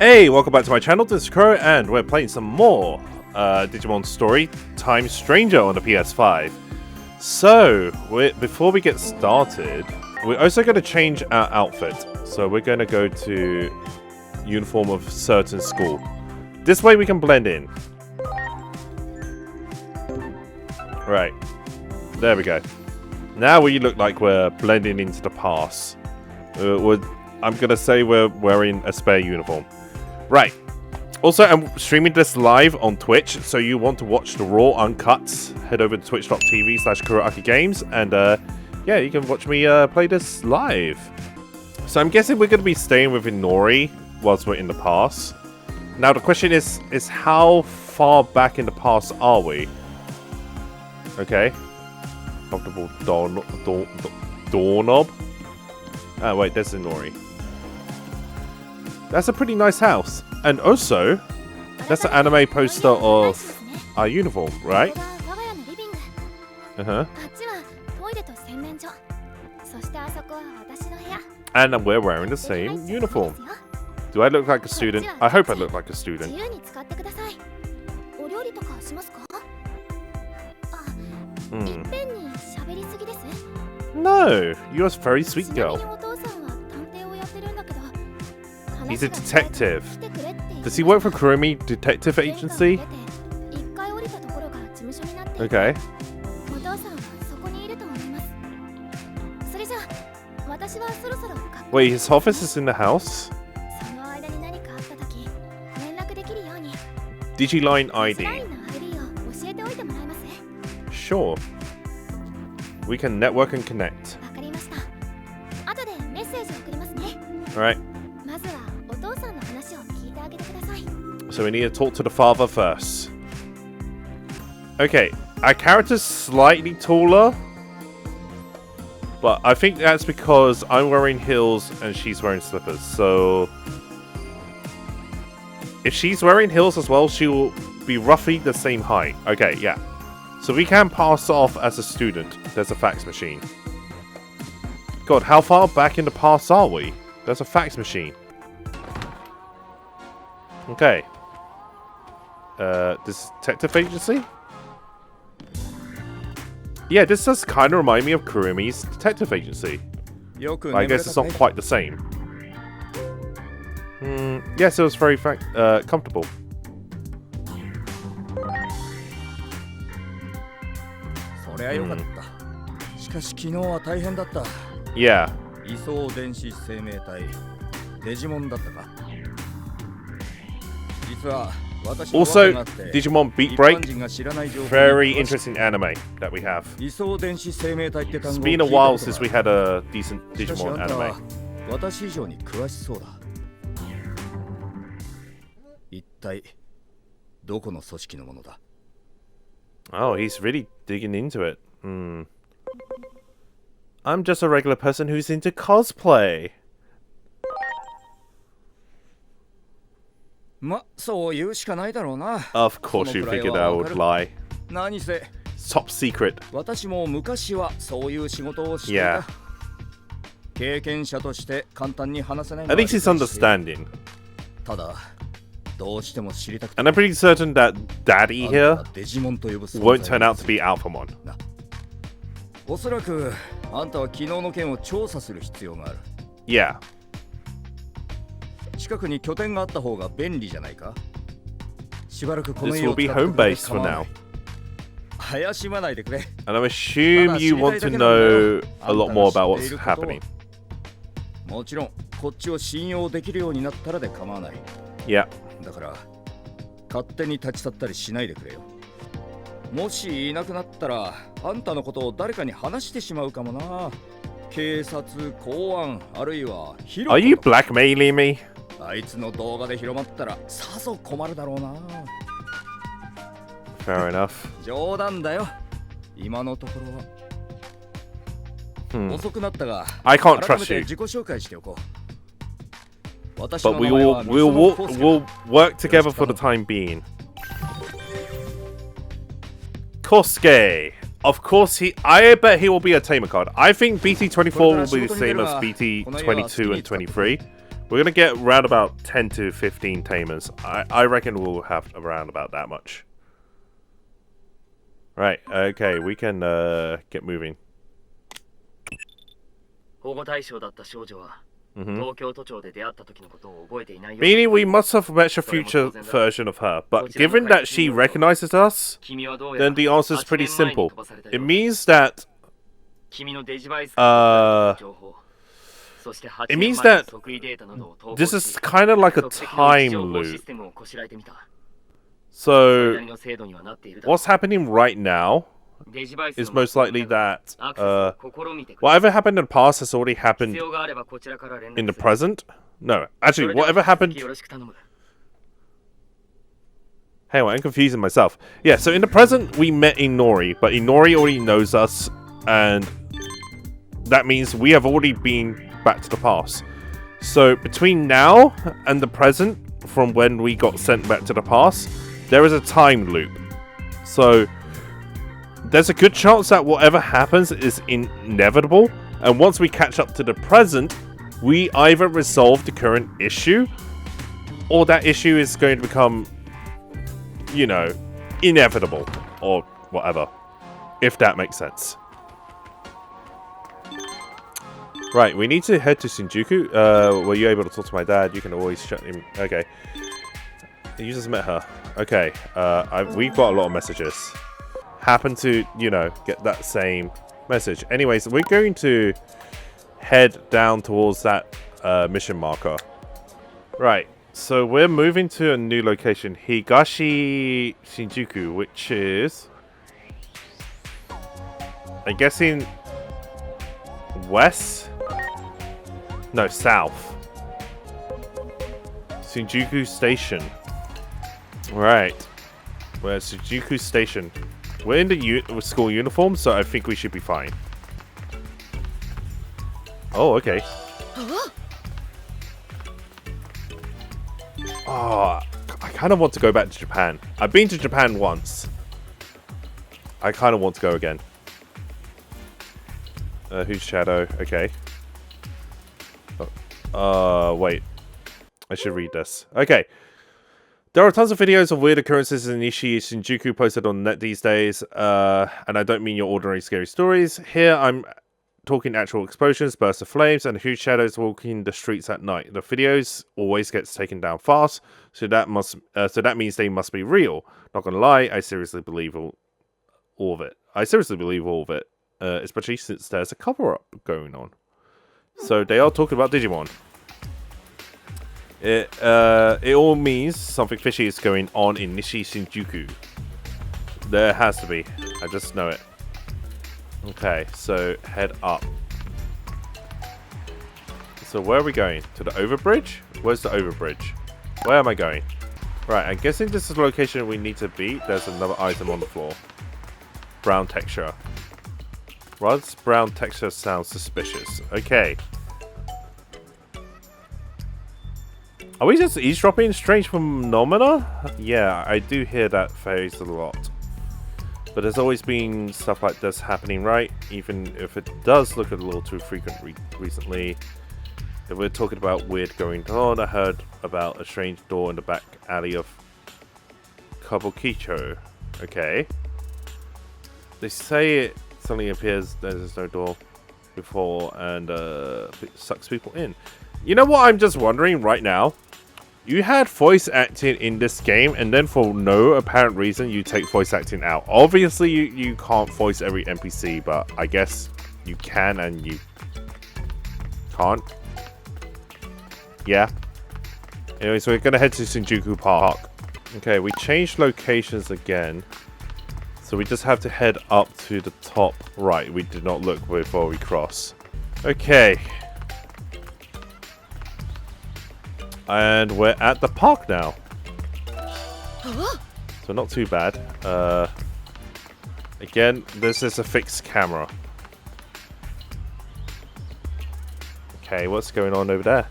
Hey, welcome back to my channel, this is Kuro, and we're playing some more Digimon Story Time Stranger on the PS5. So, before we get started, we're also going to change our outfit. So we're going to go to uniform of certain school. This way we can blend in. Right. There we go. Now we look like we're blending into the past. I'm going to say we're wearing a spare uniform. Right. Also, I'm streaming this live on Twitch, so you want to watch the raw uncuts, head over to twitch.tv/KuroAkiGames, and yeah, you can watch me play this live. So I'm guessing we're going to be staying with Inori whilst we're in the past. Now the question is how far back in the past are we? Okay. Comfortable doorknob. Oh wait, there's Inori. That's a pretty nice house. And also, that's an anime poster of our uniform, right? Uh-huh. And we're wearing the same uniform. Do I look like a student? I hope I look like a student. No, you're a very sweet girl. He's a detective. Does he work for Kuromi Detective Agency? Okay. Wait, his office is in the house? Digiline ID. Sure. We can network and connect. Alright. So we need to talk to the father first. Okay, our character's slightly taller, but I think that's because I'm wearing heels and she's wearing slippers. So if she's wearing heels as well, she will be roughly the same height. Okay, yeah. So we can pass off as a student. There's a fax machine. God, how far back in the past are we? There's a fax machine. Okay. This detective agency? Yeah, this does kind of remind me of Kurumi's detective agency. I guess it's not quite the same. Yes, it was very comfortable. Yeah. Also, Digimon Beat Break, very interesting anime that we have. It's been a while since we had a decent Digimon anime. Oh, he's really digging into it. I'm just a regular person who's into cosplay. Of course you figured I would lie. It's top secret. Yeah. At least he's understanding. And I'm pretty certain that Daddy here won't turn out to be Alphamon. Yeah. This will be home base for now. And I assume you want to know a lot more about what's happening. Yeah. Are you blackmailing me? Fair enough. I can't trust you. But we'll work together for the time being. Kosuke. Of course, I bet he will be a tamer card. I think BT24 will be the same as BT22 and 23. We're going to get around about 10 to 15 tamers. I reckon we'll have around about that much. Right, okay, we can get moving. Meaning we must have met a future version of her, but given that she recognizes us, then the answer is pretty simple. It means that this is kind of like a time loop. So what's happening right now is most likely that whatever happened in the past has already happened in the present. No, actually, whatever happened... Hang on, I'm confusing myself. Yeah, so in the present, we met Inori, but Inori already knows us, and that means we have already been back to the past. So between now and the present, from when we got sent back to the past, there is a time loop. So there's a good chance that whatever happens is inevitable, and once we catch up to the present, we either resolve the current issue, or that issue is going to become, you know, inevitable, or whatever, if that makes sense. Right, we need to head to Shinjuku. Were you able to talk to my dad? You can always shut him. Okay. You just met her. Okay. We've got a lot of messages. Happen to, you know, get that same message. Anyways, we're going to head down towards that mission marker. Right. So we're moving to a new location, Higashi Shinjuku, which is, I'm guessing, west? No, south. Shinjuku Station. Right. We're at Shinjuku Station. We're in the school uniform, so I think we should be fine. Oh, okay. Oh, I kind of want to go back to Japan. I've been to Japan once. I kind of want to go again. Who's Shadow? Okay. Wait. I should read this. Okay. There are tons of videos of weird occurrences in Nishi Shinjuku posted on the net these days, and I don't mean your ordinary scary stories. Here I'm talking actual explosions, bursts of flames, and huge shadows walking the streets at night. The videos always gets taken down fast, so that means they must be real. Not gonna lie, I seriously believe all of it. Especially since there's a cover-up going on. So they are talking about Digimon. It all means something fishy is going on in Nishi Shinjuku. There has to be. I just know it. Okay, so head up. So where are we going? To the overbridge? Where's the overbridge? Where am I going? Right, I'm guessing this is the location we need to be. There's another item on the floor. Brown texture. Rod's brown texture sounds suspicious. Okay. Are we just eavesdropping strange phenomena? Yeah, I do hear that phrase a lot. But there's always been stuff like this happening, right? Even if it does look a little too frequent recently. If we're talking about weird going on, I heard about a strange door in the back alley of Kabukicho. Okay. They say it suddenly appears there's no door before and sucks people in. You know what I'm just wondering right now? You had voice acting in this game, and then for no apparent reason, you take voice acting out. Obviously, you can't voice every NPC, but I guess you can and you can't. Yeah. Anyway, so we're going to head to Shinjuku Park. Okay, we changed locations again. So we just have to head up to the top right. We did not look before we cross. Okay. And we're at the park now. So not too bad. Again, this is a fixed camera. Okay, what's going on over there?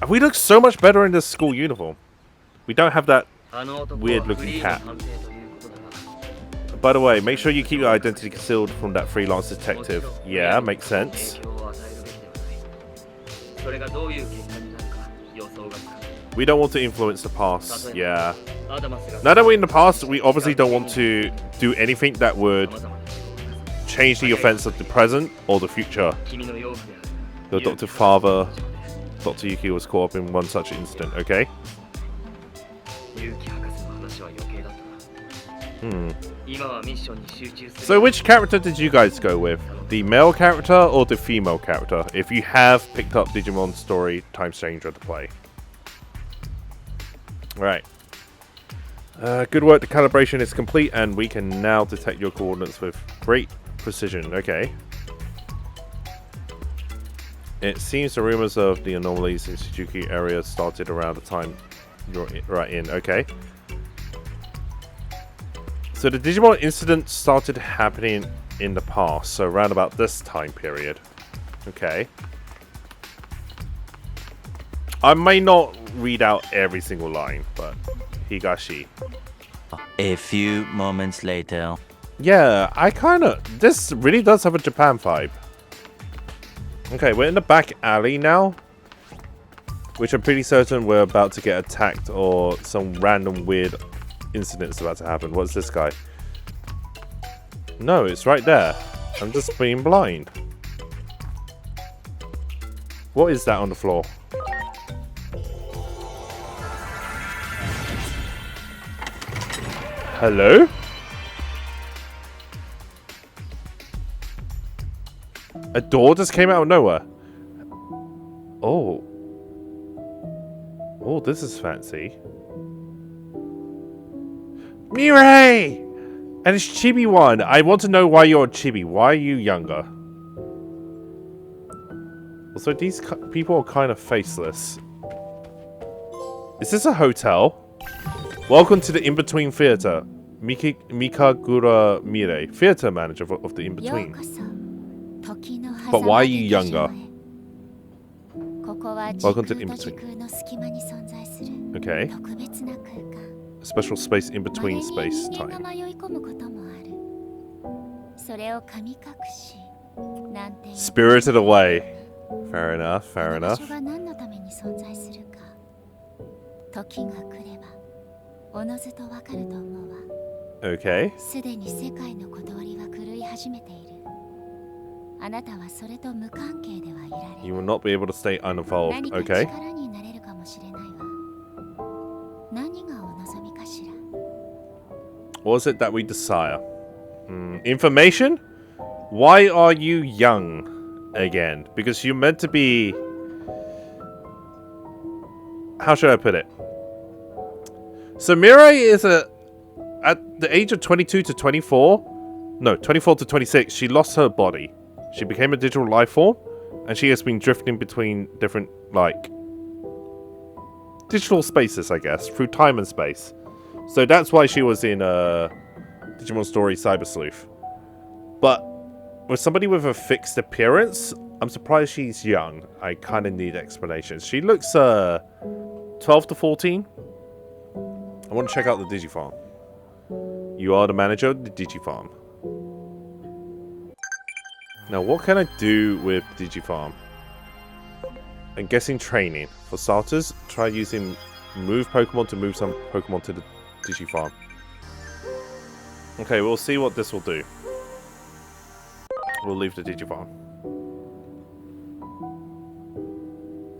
We look so much better in this school uniform. We don't have that weird looking cat. By the way, make sure you keep your identity concealed from that freelance detective. Yeah, makes sense. We don't want to influence the past. Yeah. Now that we're in the past, we obviously don't want to do anything that would change the offense of the present or the future. Your adoptive father, Dr. Yuki, was caught up in one such incident, okay? So which character did you guys go with? The male character or the female character? If you have picked up Digimon Story Time Stranger to play. Right. Good work, the calibration is complete and we can now detect your coordinates with great precision. Okay. It seems the rumors of the anomalies in Shijuku area started around the time you're right in. Okay. So the Digimon incident started happening in the past, so around about this time period. Okay. I may not read out every single line, but Higashi. A few moments later. Yeah, this really does have a Japan vibe. Okay, we're in the back alley now, which I'm pretty certain we're about to get attacked or some random weird incident's about to happen. What's this guy? No, it's right there. I'm just being blind. What is that on the floor? Hello? A door just came out of nowhere. Oh. Oh, this is fancy. Mirei! And it's Chibi-1. I want to know why you're Chibi. Why are you younger? Also, these people are kind of faceless. Is this a hotel? Welcome to the In-Between Theater. Mikagura Mirei, theater manager of the In-Between. But why are you younger? Welcome to the In-Between. Okay. A special space in between space time. Spirited Away. Fair enough, fair enough. Okay. You will not be able to stay uninvolved. Okay. What is it that we desire? Information? Why are you young again? Because you're meant to be... How should I put it? So Mirei is at the age of 22 to 24. No, 24 to 26. She lost her body. She became a digital life form. And she has been drifting between different, like... digital spaces, I guess. Through time and space. So that's why she was in Digimon Story Cyber Sleuth. But with somebody with a fixed appearance, I'm surprised she's young. I kind of need explanations. She looks 12 to 14. I want to check out the Digifarm. You are the manager of the Digifarm. Now, what can I do with Digifarm? I'm guessing training. For starters, try using move Pokemon to move some Pokemon to the Digifarm. Okay, we'll see what this will do. We'll leave the Digifarm.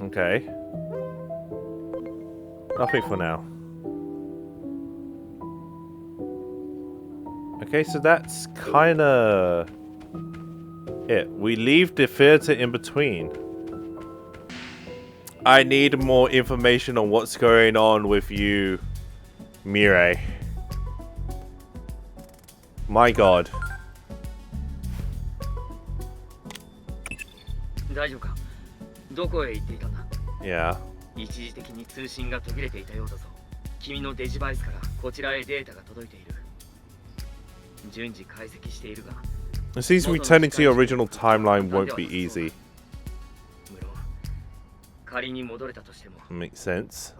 Okay. Nothing for now. Okay, so that's kinda it. We leave the theater in between. I need more information on what's going on with you, Mirei. My god. Yeah. It seems returning to your original timeline won't be easy. Makes sense.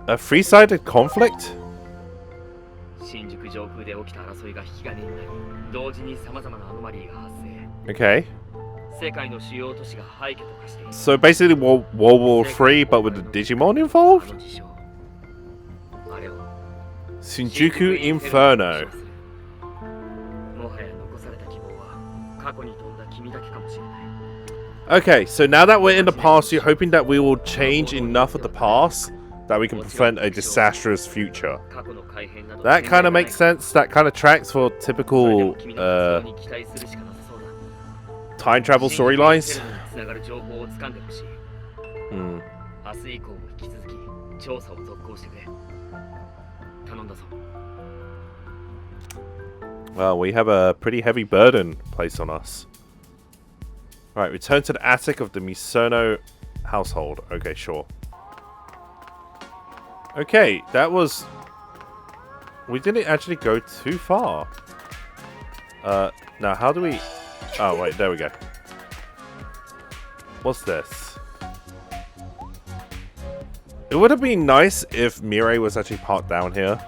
A three-sided conflict? Okay. So basically World War III, but with the Digimon involved? Shinjuku Inferno. Okay, so now that we're in the past, you're hoping that we will change enough of the past that we can prevent a disastrous future. That kind of makes sense. That kind of tracks for typical time travel storylines. Well, we have a pretty heavy burden placed on us. Right, return to the attic of the Misono household. Okay, sure. Okay, that was... We didn't actually go too far. Now how do we... Oh, wait, there we go. What's this? It would have been nice if Mirei was actually parked down here.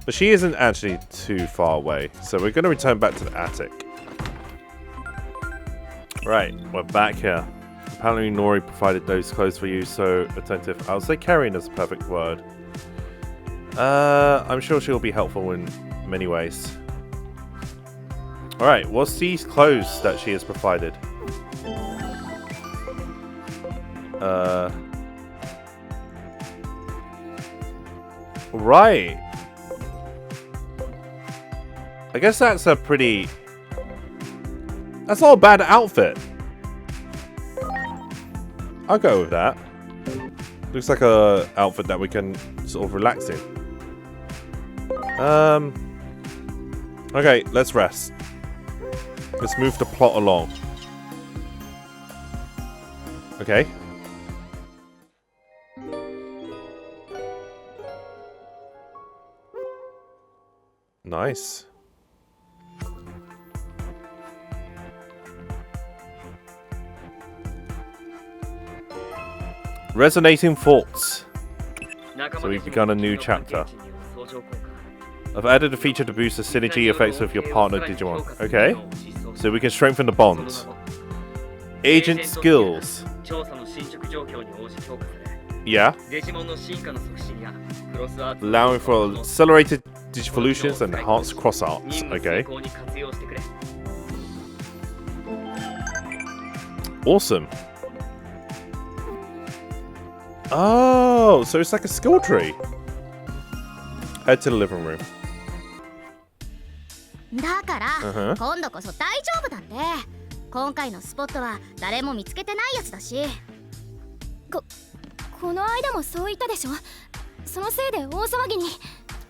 But she isn't actually too far away. So we're going to return back to the attic. Right, we're back here. Apparently Nori provided those clothes for you, so attentive. I'll say carrying is a perfect word. I'm sure she'll be helpful in many ways. Alright, what's these clothes that she has provided? Right. I guess that's a pretty... That's not a bad outfit. I'll go with that. Looks like a outfit that we can sort of relax in. Okay, let's rest. Let's move the plot along. Okay. Nice. Resonating thoughts. So we've begun a new chapter. I've added a feature to boost the synergy effects of your partner Digimon. Okay. So we can strengthen the bonds. Agent skills. Yeah. Allowing for accelerated digivolutions and enhanced cross arts. Okay. Awesome. Oh, so it's like a skill tree. Head to the living room. だから、今度こそ大丈夫だって。今回のスポットは誰も見つけてないやつだし。この間もそう言ったでしょ。そのせいで大騒ぎに。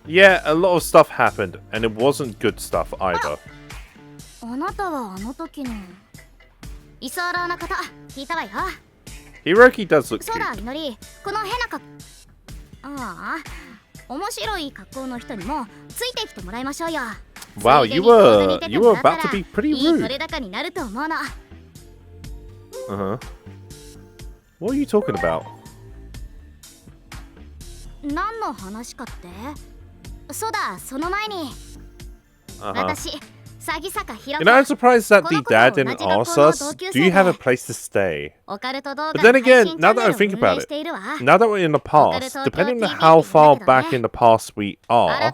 Yeah, a lot of stuff happened, and it wasn't good stuff either. あなたはあの時の居候な方聞いたわよ。Hiroki does look cute. そうだ、みのり。この変な格ああ、面白い格好の人にもついてきてもらいましょうよ。Wow, you were about to be pretty rude. What are you talking about? 何の話かって？そうだ、その前に。私、詐欺坂ひろ。You know, I'm surprised that the dad didn't ask us, do you have a place to stay? But then again, now that I think about it, now that we're in the past, depending on how far back in the past we are,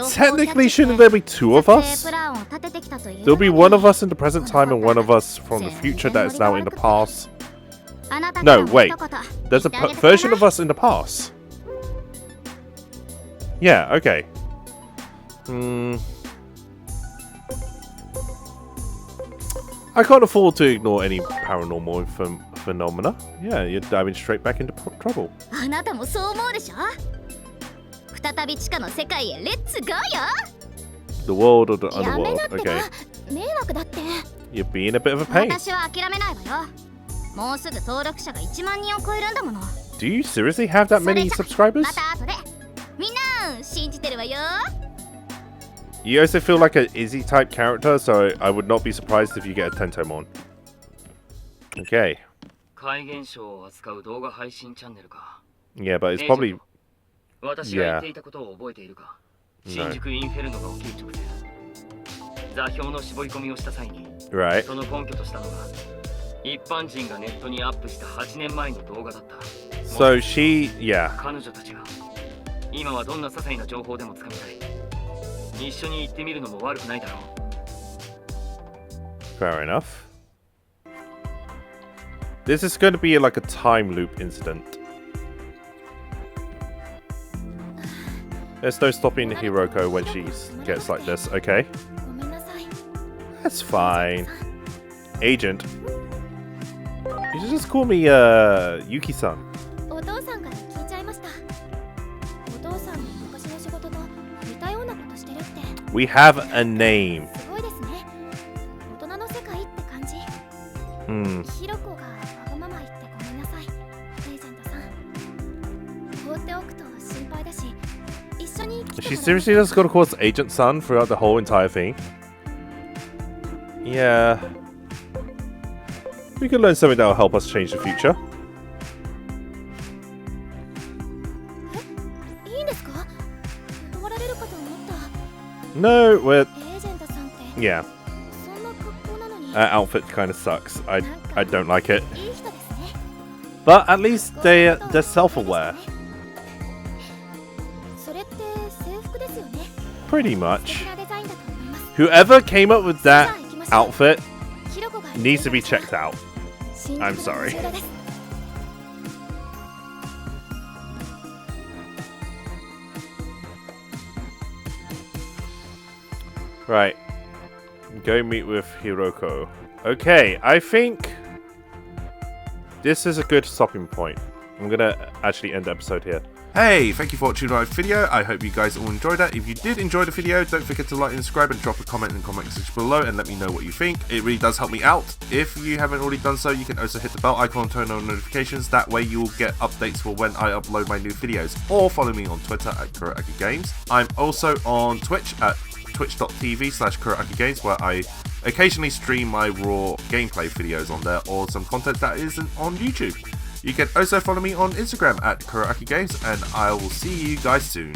technically shouldn't there be two of us? There'll be one of us in the present time and one of us from the future that is now in the past. No, wait. There's a version of us in the past. Yeah, okay. I can't afford to ignore any paranormal phenomena. Yeah, you're diving straight back into trouble. The world or the underworld. Okay. You're being a bit of a pain. Do you seriously have that many subscribers? You also feel like an Izzy type character, so I would not be surprised if you get a Tentomon. Okay. Yeah, but it's probably... Yeah. No. Right. So she... Yeah. Fair enough. This is going to be like a time loop incident. There's no stopping Hiroko when she gets like this, okay? That's fine. Agent. You should just call me, Yuki-san. We have a name. Hmm. She seriously just got to call us Agent Sun throughout the whole entire thing. Yeah. We could learn something that will help us change the future. No, we're... Yeah. That outfit kind of sucks. I don't like it. But at least they're self-aware. Pretty much. Whoever came up with that outfit needs to be checked out. I'm sorry. Right. Go meet with Hiroko. Okay, I think this is a good stopping point. I'm gonna actually end the episode here. Hey, thank you for watching my video. I hope you guys all enjoyed that. If you did enjoy the video, don't forget to like and subscribe and drop a comment in the comment section below and let me know what you think. It really does help me out. If you haven't already done so, you can also hit the bell icon and turn on notifications. That way you will get updates for when I upload my new videos. Or follow me on Twitter at KuroAkiGames. I'm also on Twitch at twitch.tv/KuroAkiGames, where I occasionally stream my raw gameplay videos on there, or some content that isn't on YouTube. You can also follow me on Instagram at KuroAkiGames, and I will see you guys soon.